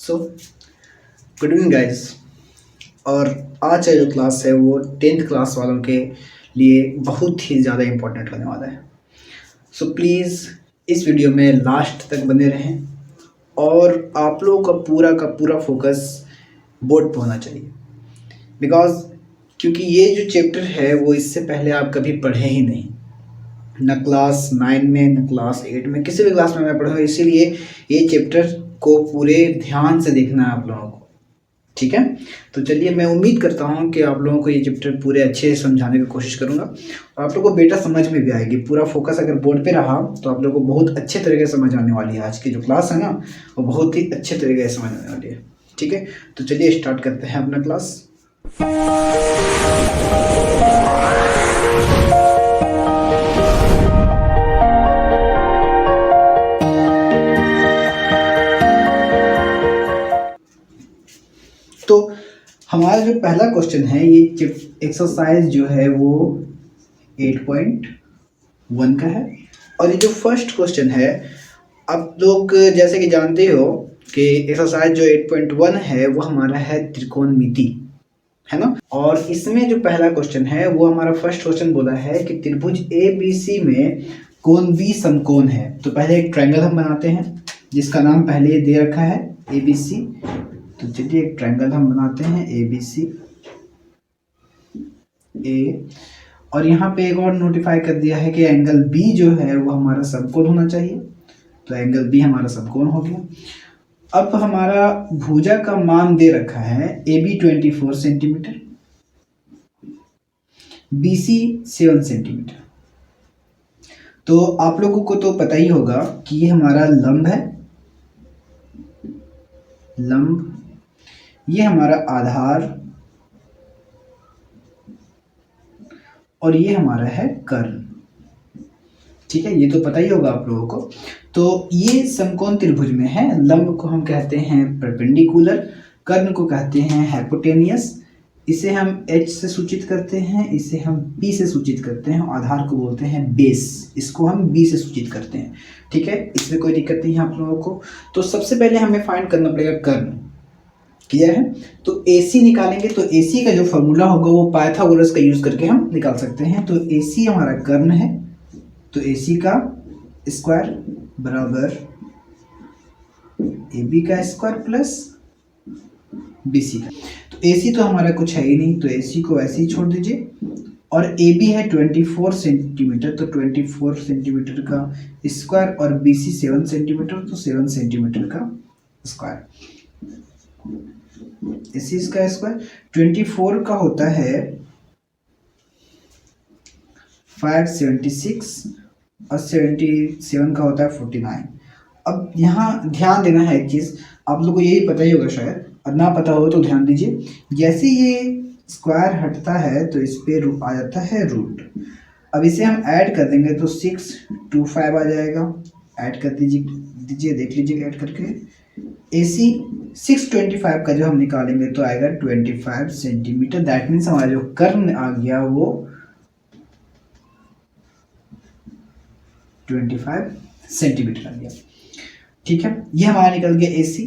So good evening guys. और आज का जो क्लास है वो 10th क्लास वालों के लिए बहुत ही ज़्यादा इम्पोर्टेंट होने वाला है। सो प्लीज़ इस वीडियो में लास्ट तक बने रहें और आप लोगों का पूरा फोकस बोर्ड पे होना चाहिए। बिकॉज क्योंकि ये जो चैप्टर है वो इससे पहले आप कभी पढ़े ही नहीं, न क्लास 9 में न क्लास 8 में, किसी भी क्लास में मैं पढ़ा हूँ। इसीलिए ये चैप्टर को पूरे ध्यान से देखना है आप लोगों को, ठीक है। तो चलिए, मैं उम्मीद करता हूँ कि आप लोगों को ये चैप्टर पूरे अच्छे से समझाने की कोशिश करूँगा और आप लोगों को बेटा समझ में भी आएगी। पूरा फोकस अगर बोर्ड पे रहा तो आप लोगों को बहुत अच्छे तरीके से समझ आने वाली है। आज की जो क्लास है ना वो बहुत ही अच्छे तरीके से समझ आने वाली है, ठीक है। तो चलिए स्टार्ट करते हैं अपना क्लास। तो हमारा जो पहला क्वेश्चन है, ये एक्सरसाइज जो है वो 8.1 का है। और ये जो फर्स्ट क्वेश्चन है, आप लोग जैसे कि जानते हो कि एक्सरसाइज जो 8.1 है वो हमारा है त्रिकोणमिति, है ना। और इसमें जो पहला क्वेश्चन है वो हमारा फर्स्ट क्वेश्चन बोला है कि त्रिभुज ABC में कोण B समकोण है। तो पहले एक ट्रायंगल हम बनाते हैं जिसका नाम पहले ये दे रखा है ABC। तो चलिए एक ट्रायंगल हम बनाते हैं ABC A, और यहाँ पे एक और नोटिफाई कर दिया है कि एंगल B जो है वो हमारा समकोण होना चाहिए। तो एंगल B हमारा समकोण हो गया। अब हमारा भुजा का मान दे रखा है AB 24 सेंटीमीटर, BC 7 सेंटीमीटर। तो आप लोगों को तो पता ही होगा कि ये हमारा लंब है, लंब, ये हमारा आधार और ये हमारा है कर्ण, ठीक है। ये तो पता ही होगा आप लोगों को। तो ये समकोण त्रिभुज में है। लंब को हम कहते हैं परपेंडिकुलर, कर्ण को कहते हैं हाइपोटेनियस, इसे हम H से सूचित करते हैं, इसे हम P से सूचित करते हैं, आधार को बोलते हैं बेस, इसको हम B से सूचित करते हैं, ठीक है। इसमें कोई दिक्कत नहीं है आप लोगों को। तो सबसे पहले हमें फाइंड करना पड़ेगा कर्ण, क्लियर है। तो AC निकालेंगे तो AC का जो फॉर्मूला होगा वो पाइथागोरस का यूज करके हम निकाल सकते हैं। तो AC हमारा कर्ण है, तो AC का स्क्वायर बराबर AB का स्क्वायर प्लस BC का। तो AC तो हमारा कुछ है ही नहीं, तो AC को ऐसे ही छोड़ दीजिए। और AB है 24 सेंटीमीटर, तो 24 सेंटीमीटर का स्क्वायर, और BC 7 सेंटीमीटर, तो 7 सेंटीमीटर का स्क्वायर। AC का स्क्वायर 24 का होता है 576 और 77 का होता है 49। अब यहाँ ध्यान देना है एक चीज़, आप लोगों को यही पता ही होगा शायद, और ना पता हो तो ध्यान दीजिए। जैसे ये स्क्वायर हटता है तो इस पे आ जाता है रूट। अब इसे हम ऐड कर देंगे तो 625 आ जाएगा। ऐड कर दीजिए, देख लीजिए ऐड करके। AC 625 का जो हम निकालेंगे तो आएगा 25 सेंटीमीटर। दैट मीन्स हमारा जो कर्ण आ गया वो 25 सेंटीमीटर आ गया, ठीक है। ये हमारा निकल गया AC।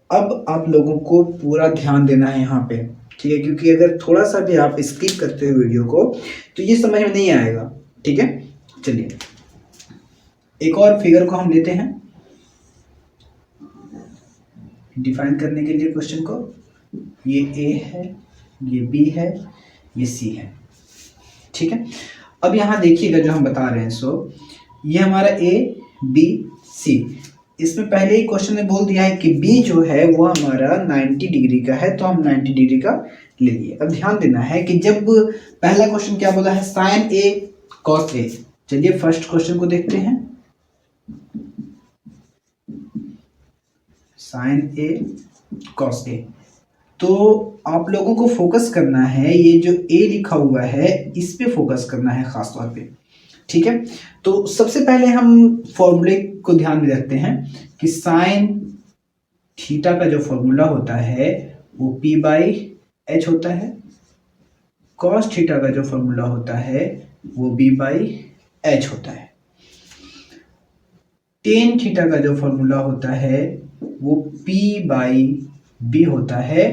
अब आप लोगों को पूरा ध्यान देना है यहाँ पे, ठीक है, क्योंकि अगर थोड़ा सा भी आप स्किप करते हो वीडियो को तो ये समझ में नहीं आएगा, ठीक है। चलिए एक और फिगर को हम लेते हैं डिफाइन करने के लिए क्वेश्चन को। ये A है, ये B है, ये C है, ठीक है। अब यहाँ देखिएगा जो हम बता रहे हैं, सो ये हमारा A B C, इसमें पहले ही क्वेश्चन में बोल दिया है कि B जो है वो हमारा 90 डिग्री का है, तो हम 90 डिग्री का ले लिए। अब ध्यान देना है कि जब पहला क्वेश्चन क्या बोला है, साइन A कॉस A। चलिए फर्स्ट क्वेश्चन को देखते हैं, साइन A कॉस A। तो आप लोगों को फोकस करना है, ये जो A लिखा हुआ है इस पे फोकस करना है खास तौर पे, ठीक है। तो सबसे पहले हम फॉर्मूले को ध्यान में रखते हैं कि साइन थीटा का जो फॉर्मूला होता है वो P/H होता है, कॉस थीटा का जो फॉर्मूला होता है वो B/H होता है, टेन थीटा का जो फॉर्मूला होता है वो P बाई B होता है।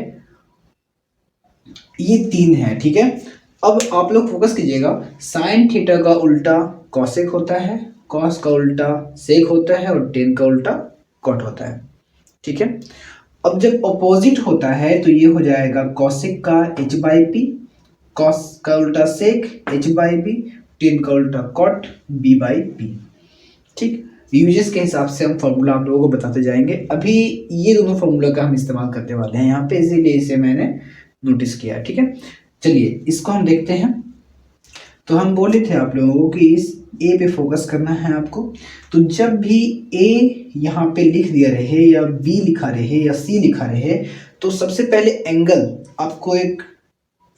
ये 3 है, ठीक है। अब आप लोग फोकस कीजिएगा, साइन थीटा का उल्टा कॉसेक होता है, कॉस का उल्टा सेक होता है और टेन का उल्टा कॉट होता है, ठीक है। अब जब अपोजिट होता है तो ये हो जाएगा कॉसेक का h बाई पी, कॉस का उल्टा सेक h बाई बी, टेन का उल्टा कॉट b बाई पी, ठीक। यूजेस के हिसाब से हम फॉर्मूला आप लोगों को बताते जाएंगे। अभी ये दोनों फॉर्मूला का हम इस्तेमाल करने वाले हैं यहाँ पे, इसीलिए इसे मैंने नोटिस किया, ठीक है। चलिए इसको हम देखते हैं। तो हम बोले थे आप लोगों को कि इस ए पे फोकस करना है आपको। तो जब भी ए यहाँ पे लिख दिया रहे या बी लिखा रहे या सी लिखा रहे, तो सबसे पहले एंगल आपको एक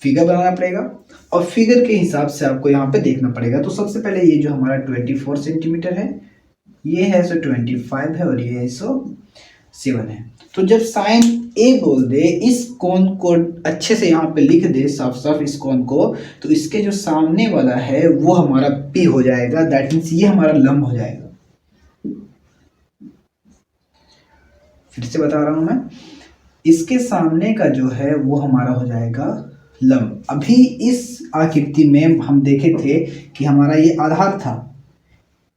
फिगर बनाना पड़ेगा और फिगर के हिसाब से आपको यहाँ पे देखना पड़ेगा। तो सबसे पहले ये जो हमारा 24 सेंटीमीटर है, ये है 125 है और ये है 107 है। तो जब साइन ए बोल दे, इस कोण को अच्छे से यहाँ पे लिख दे साफ साफ इस कोण को, तो इसके जो सामने वाला है वो हमारा पी हो जाएगा। दैट मीन्स ये हमारा लंब हो जाएगा। फिर से बता रहा हूं मैं, इसके सामने का जो है वो हमारा हो जाएगा लंब। अभी इस आकृति में हम देखे थे कि हमारा ये आधार था,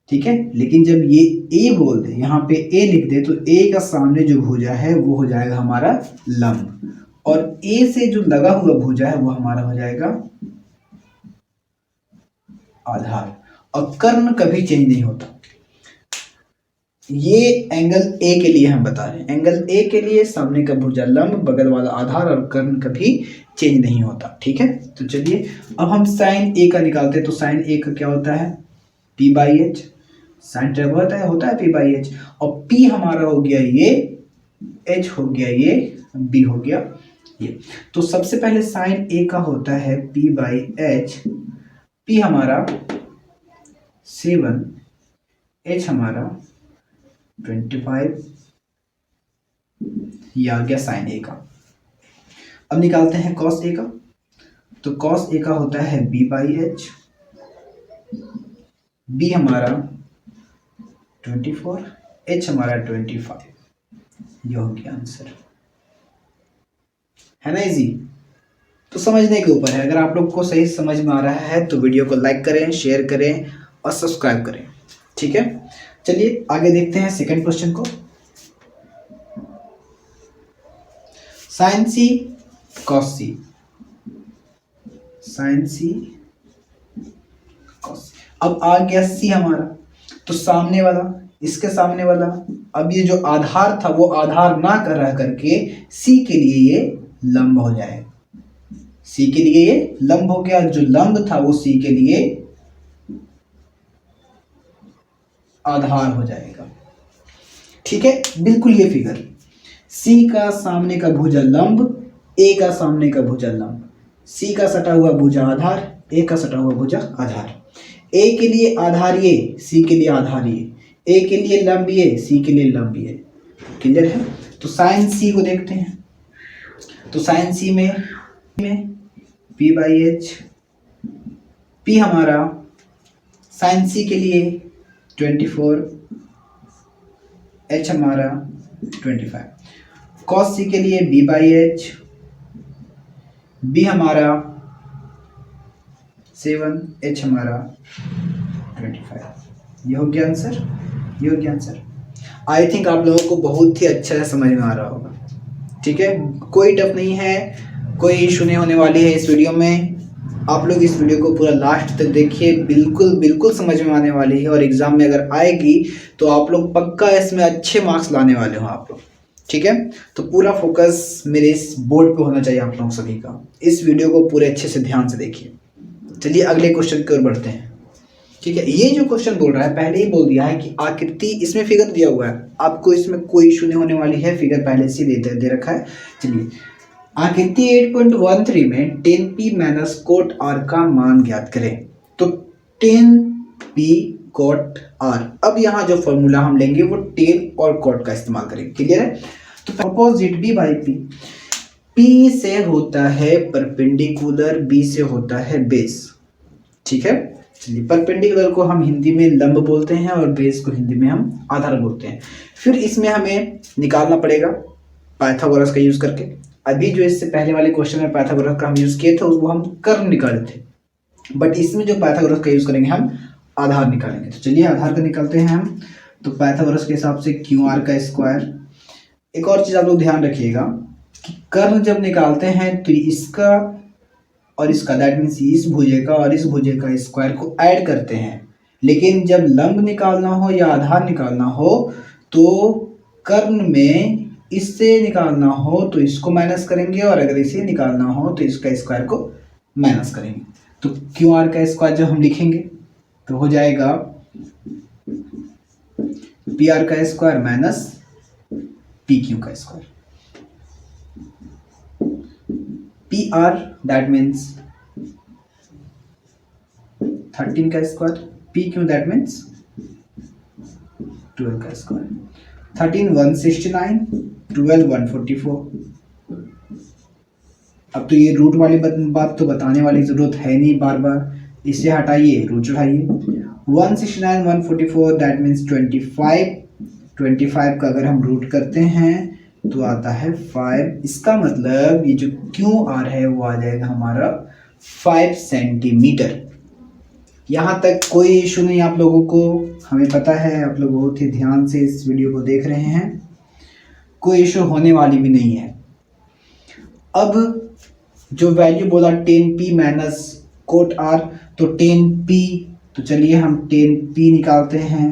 ठीक है। लेकिन जब ये ए बोल दे, यहाँ पे ए लिख दे, तो ए का सामने जो भुजा है वो हो जाएगा हमारा लंब, और ए से जो लगा हुआ भुजा है वो हमारा हो जाएगा आधार। और कर्ण कभी चेंज नहीं होता। ये एंगल ए के लिए हम बता रहे हैं, एंगल ए के लिए सामने का भुजा लंब, बगल वाला आधार, और कर्ण कभी चेंज नहीं होता, ठीक है। तो चलिए अब हम साइन ए का निकालते हैं। तो साइन ए का क्या होता है, P by H. Sine table होता है पी बाई एच, और पी हमारा हो गया ये, एच हो गया ये, बी हो गया ये। तो सबसे पहले साइन ए का होता है पी बाई एच। पी हमारा 7, एच हमारा 25, ये आ गया साइन ए का। अब निकालते हैं कॉस ए का। तो कॉस ए का होता है बी बाई एच, बी हमारा 24, एच हमारा 25। ये हो गया आंसर, है ना इजी। तो समझने के ऊपर है। अगर आप लोग को सही समझ में आ रहा है तो वीडियो को लाइक करें, शेयर करें और सब्सक्राइब करें, ठीक है। चलिए आगे देखते हैं सेकंड क्वेश्चन को। साइन सी कॉस सी, साइन सी कॉस सी। अब आ गया सी हमारा, तो सामने वाला, इसके सामने वाला। अब ये जो आधार था वो आधार ना कर रहा करके सी के लिए ये लंब हो जाएगा। सी के लिए ये लंब हो गया, जो लंब था वो सी के लिए आधार हो जाएगा, ठीक है। बिल्कुल ये फिगर, सी का सामने का भुजा लंब, ए का सामने का भुजा लंब, सी का सटा हुआ भुजा आधार, ए का सटा हुआ भुजा आधार। ए के लिए आधार ये, सी के लिए आधार ये, ए के लिए लंब ये, सी के लिए लंब ये। क्लियर है। तो साइन सी को देखते हैं। तो साइन सी में पी बाई एच, पी हमारा साइन सी के लिए 24, एच हमारा 25। कॉस सी के लिए बी बाई एच, बी हमारा 7, एच हमारा 25। ये हो गया आंसर, ये हो गया आंसर। आई थिंक आप लोगों को बहुत ही अच्छा से समझ में आ रहा होगा, ठीक है। कोई टफ नहीं है, कोई इशू नहीं होने वाली है इस वीडियो में। आप लोग इस वीडियो को पूरा लास्ट तक देखिए, बिल्कुल बिल्कुल समझ में आने वाली है, और एग्जाम में अगर आएगी तो आप लोग पक्का इसमें अच्छे मार्क्स लाने वाले हो आप लोग, ठीक है। तो पूरा फोकस मेरे इस बोर्ड पे होना चाहिए आप लोग सभी का। इस वीडियो को पूरे अच्छे से ध्यान से देखिए। चलिए अगले क्वेश्चन की ओर बढ़ते हैं, ठीक है। ये जो क्वेश्चन बोल रहा है, पहले ही बोल दिया है कि आकृति, इसमें फिगर दिया हुआ है, आपको इसमें कोई इशू नहीं होने वाली है, फिगर पहले से दे रखा है। चलिए, आकृति 8.13 में 10p माइनस कोट r का मान ज्ञात करें। तो 10p कोट r, अब यहाँ जो फॉर्मूला हम लेंगे वो 10 और कोट का इस्तेमाल करेंगे। क्लियर है। तो opposite b by p, p से होता है परपेंडिकुलर, b से होता है बेस, ठीक है। चलिए, परपेंडिकुलर को हम हिंदी में लंब बोलते हैं और बेस को हिंदी में हम आधार बोलते हैं। फिर इसमें हमें निकालना पड़ेगा पाइथागोरस का यूज करके। अभी जो इससे पहले वाले क्वेश्चन में पाइथागोरस का हम यूज किए थे वो हम कर्ण निकाले थे, बट इसमें जो पाइथागोरस का यूज करेंगे हम आधार निकालेंगे। तो चलिए आधार का निकालते हैं हम। तो पाइथागोरस के हिसाब से क्यू आर का स्क्वायर। एक और चीज आप लोग ध्यान रखिएगा कि कर्ण जब निकालते हैं तो इसका और इसका, दैट मीन्स इस भुजा का और इस भुजा का स्क्वायर को ऐड करते हैं, लेकिन जब लंब निकालना हो या आधार निकालना हो तो कर्ण में इससे निकालना हो तो इसको माइनस करेंगे और अगर इसे निकालना हो तो इसका स्क्वायर को माइनस करेंगे। तो क्यू आर का स्क्वायर जब हम लिखेंगे तो हो जाएगा पी आर का स्क्वायर माइनस पी क्यू का square. P R that means 13 का square, P Q that means 12 का स्क्वायर। 13 169, 12 144। अब तो ये रूट वाली बात तो बताने वाली जरूरत है नहीं, बार बार इसे हटाइए, रूट चढ़ाइए। 169 144 that means 25। 25 का अगर हम रूट करते हैं तो आता है 5। इसका मतलब ये जो क्यू आर है वो आ जाएगा हमारा 5 सेंटीमीटर। यहाँ तक कोई इशू नहीं आप लोगों को, हमें पता है आप लोग बहुत ही ध्यान से इस वीडियो को देख रहे हैं, कोई इशू होने वाली भी नहीं है। अब जो वैल्यू बोला 10p माइनस कोट आर, तो 10p, तो चलिए हम 10p निकालते हैं।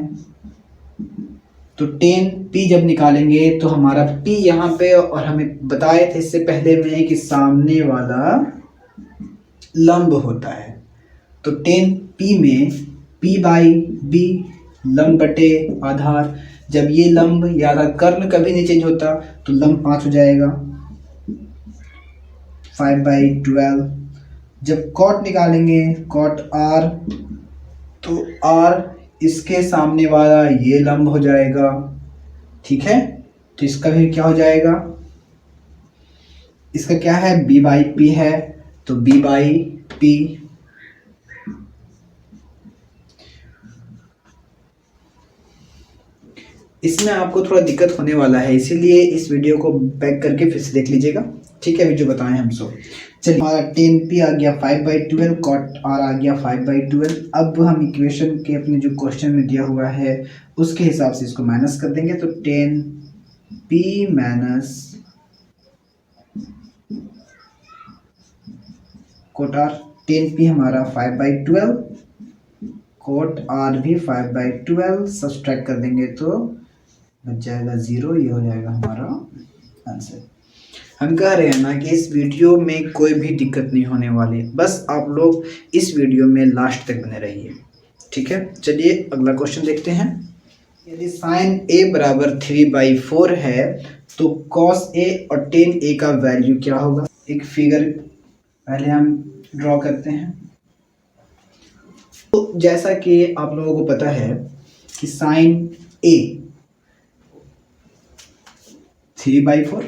तो 10p जब निकालेंगे तो हमारा p यहाँ पे, और हमें बताए थे इससे पहले में कि सामने वाला लंब होता है। तो 10p में p बाई b लंब बटे आधार, जब ये लंब या कर्ण कभी नहीं चेंज होता तो लंब 5 हो जाएगा, 5/12। जब कॉट निकालेंगे कॉट r, तो r इसके सामने वाला ये लंब हो जाएगा, ठीक है। तो इसका भी क्या हो जाएगा, इसका क्या है b/p है, तो b/p। इसमें आपको थोड़ा दिक्कत होने वाला है, इसीलिए इस वीडियो को बैक करके फिर से देख लीजिएगा, ठीक है। अभी जो बताएं हम सब, चलिए हमारा 10p आ गया 5/12, कॉट r आ गया 5/12। अब हम इक्वेशन के अपने जो क्वेश्चन में दिया हुआ है उसके हिसाब से इसको माइनस कर देंगे। तो 10p minus cot r, 10p हमारा 5/12, कोट r भी 5/12, सब्सट्रैक्ट कर देंगे तो बच जाएगा 0। ये हो जाएगा हमारा आंसर। हम कह रहे हैं ना कि इस वीडियो में कोई भी दिक्कत नहीं होने वाली, बस आप लोग इस वीडियो में लास्ट तक बने रहिए, ठीक है। चलिए अगला क्वेश्चन देखते हैं। यदि साइन a बराबर 3/4 है तो कॉस a और टेन a का वैल्यू क्या होगा। एक फिगर पहले हम ड्रॉ करते हैं। तो जैसा कि आप लोगों को पता है कि साइन a 3/4,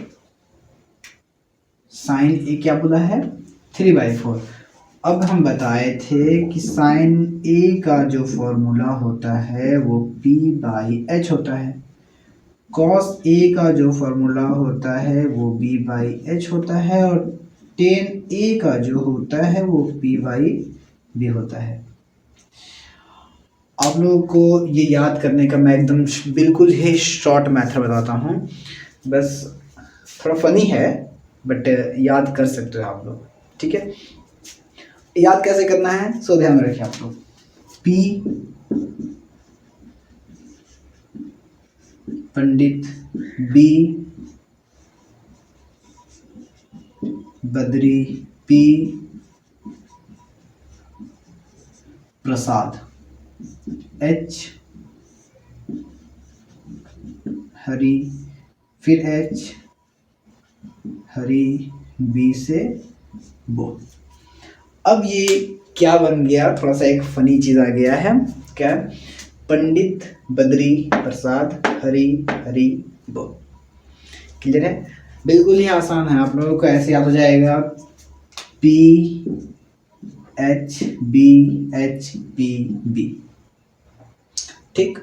साइन ए क्या बोला है 3/4। अब हम बताए थे कि साइन ए का जो फॉर्मूला होता है वो p/h होता है, कॉस ए का जो फॉर्मूला होता है वो b/h होता है, और टेन ए का जो होता है वो p/b होता है। आप लोगों को ये याद करने का मैं एकदम बिल्कुल ही शॉर्ट मेथड बताता हूँ, बस थोड़ा फनी है बट याद कर सकते हो आप लोग, ठीक है। याद कैसे करना है सो ध्यान में रखिए आप लोग। P पंडित, B बद्री, P प्रसाद, H हरि, फिर H हरि, B से बो। अब ये क्या बन गया, थोड़ा सा एक फनी चीज आ गया है, क्या, पंडित बद्री प्रसाद हरि हरि बो। क्लियर है, बिल्कुल ही आसान है, आप लोगों को ऐसे याद हो जाएगा। P H B H B B. ठीक,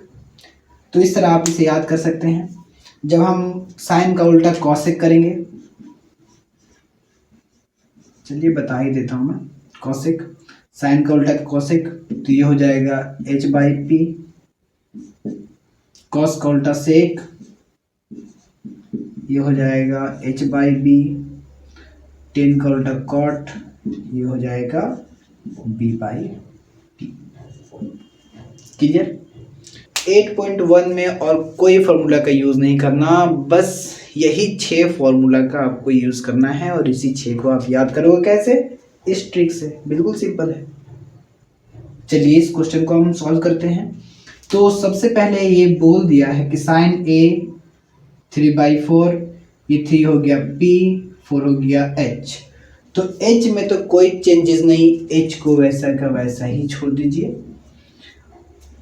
तो इस तरह आप इसे याद कर सकते हैं। जब हम साइन का उल्टा कॉसेक करेंगे, चलिए बता ही देता हूं मैं। कॉसेक, साइन का उल्टा कॉसेक, तो ये हो जाएगा एच बाई पी। कॉस का उल्टा सेक, ये हो जाएगा एच बाई बी। टेन का उल्टा कॉट, ये हो जाएगा बी बाई टी। क्लियर? 8.1 में और कोई फॉर्मूला का यूज़ नहीं करना, बस यही 6 फॉर्मूला का आपको यूज़ करना है और इसी 6 को आप याद करोगे कैसे? इस ट्रिक से। बिल्कुल सिंपल है। चलिए इस क्वेश्चन को हम सॉल्व करते हैं। तो सबसे पहले ये बोल दिया है कि साइन ए 3/4, ये 3 हो गया p, 4 हो गया h। तो h में तो कोई चेंजेस नहीं, h को वैसा का वैसा ही छोड़ दीजिए।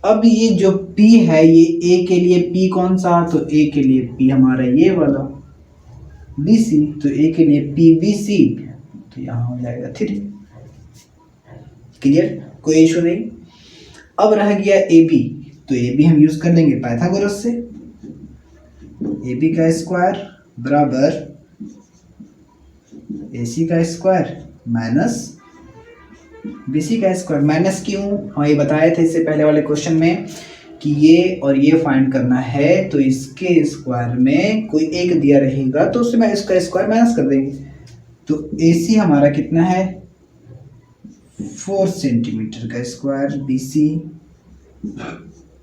अब ये जो p है, ये a के लिए p कौन सा? तो a के लिए p हमारा ये वाला bc, तो a के लिए p bc, तो यहाँ हो जाएगा 3। क्लियर? कोई इशू नहीं। अब रह गया ए बी, तो ए बी हम यूज कर लेंगे पाइथागोरस से। ए बी का स्क्वायर बराबर ए सी का स्क्वायर माइनस बी सी का स्क्वायर। माइनस क्यों? हाँ, ये बताए थे इससे पहले वाले क्वेश्चन में कि ये और ये फाइंड करना है, तो इसके स्क्वायर में कोई एक दिया रहेगा तो उससे मैं इसका स्क्वायर माइनस कर देंगे। तो ए सी हमारा कितना है? 4 सेंटीमीटर का स्क्वायर, बी सी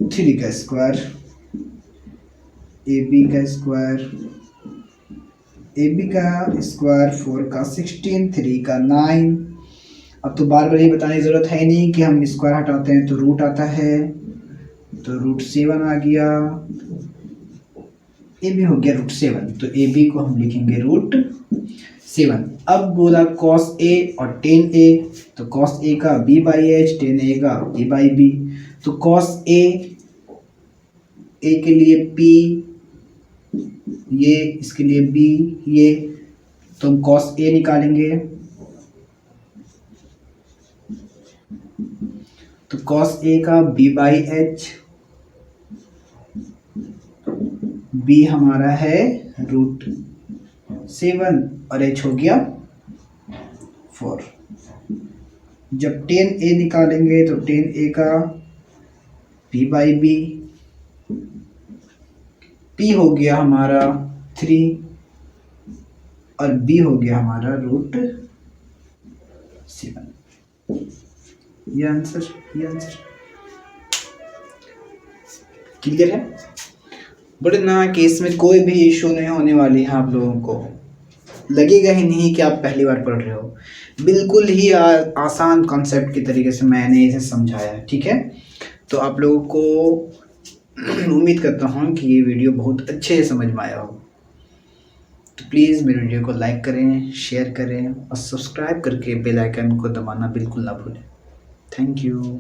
3 का स्क्वायर, ए बी का स्क्वायर, ए बी का स्क्वायर 4 का 16, 3 का 9। अब तो बार बार ये बताने की ज़रूरत है नहीं कि हम स्क्वायर हटाते हैं तो रूट आता है, तो √7 आ गया। ए बी हो गया √7, तो ए बी को हम लिखेंगे √7। अब बोला cos a और tan a, तो cos a का b by H, tan a का a बाई बी। तो cos a के लिए p, ये इसके लिए b, ये, तो हम cos a निकालेंगे, तो cos a का b बाई एच, b हमारा है √7 और h हो गया 4। जब tan a निकालेंगे तो tan a का p बाई बी, p हो गया हमारा 3 और b हो गया हमारा √7। ये आंसर क्लियर है? बट ना कि इसमें कोई भी इशू नहीं होने वाली है। आप लोगों को लगेगा ही नहीं कि आप पहली बार पढ़ रहे हो। बिल्कुल ही आसान कॉन्सेप्ट के तरीके से मैंने इसे समझाया है। ठीक है, तो आप लोगों को उम्मीद करता हूँ कि ये वीडियो बहुत अच्छे से समझ में आया हो। तो प्लीज़ मेरे वीडियो को लाइक करें, शेयर करें और सब्सक्राइब करके बेल आइकन को दबाना बिल्कुल ना भूलें। Thank you.